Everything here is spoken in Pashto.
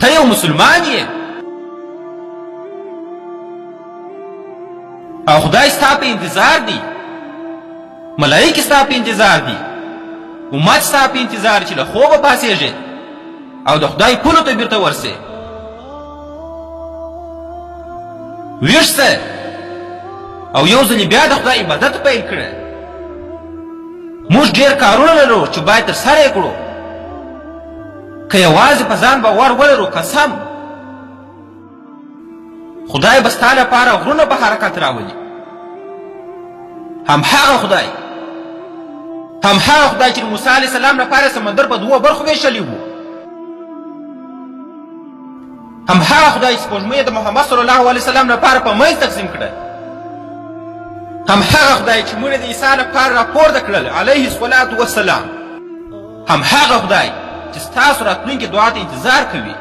ته یو مسلمان یې او خدای ستا په انتظار دی، ملایکې ستا په انتظار دي، امت ستا په انتظار چې له خوبه پاڅېږې او د خدای پلو ته بیرته ورسې. ویښ سه او یو ځلې بیا د خدای عبادت پیل کړه. موږ ډېر کارونه لرو چې باید ترسره یې کړو. که یوازې په ځان باور ولرو قسم خدای به ستا لپاره غرونه په حرکت راولي. همهغه خدای چې د موسی علیه السلام لپاره سمندر په دوو برخو ویشلی و، همهغه خدای چې سپوږمۍ د محمد صلی الله علیه وسلم لپاره په منځ تقسیم کړه، همهغه خدای چې مړي د عیسی لپاره راپورته کړل علیه الصلاة والسلام، همهغه خدای چې ستاسو راتلونکي دعا ته انتظار کوي.